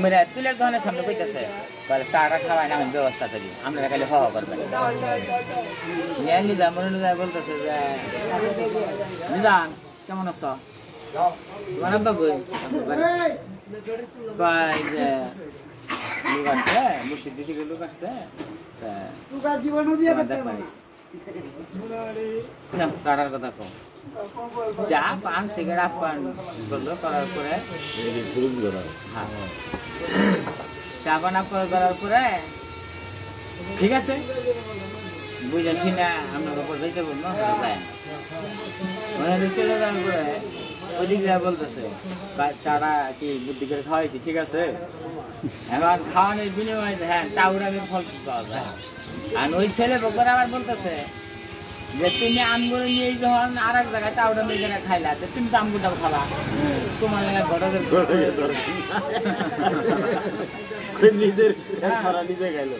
মেরে তুলের দোকানের সামনে কইতেছে বলে চাটা খাওয়াই না আমি ব্যবস্থা করি আপনারা খালি হওয়া করবেন নিজাম বলতেছে যে নিজাম কেমন আছো তোমার আব্বা কই কয় যে লোক আসছে মুর্শিদ দিদিকে লোক আসছে চাটার কথা কম চা পান সিগারেট আপ্যায়ন করলো করার পরে চা পান আপ্যায়ন করার পরে ঠিক আছে বুঝেছি না আপনার উপর যাইতে বলবো চলে যাওয়ার পরে ওইদিক বলতেছে চাটা কি বুদ্ধি করে খাওয়াইছি ঠিক আছে এখন খাওয়ানোর বিনিময়ে হ্যাঁ টাউরামের ফল পাওয়া যায় আর ওই ছেলে বকর আবার বলতেছে যে তুমি আমগুলো নিয়ে যখন আর এক জায়গায় টাউরামের জায়গায় খাইলা তুমি তো আমগুটাও খালা তোমার লাগে ঘটকের নিজের নিজে খাইলো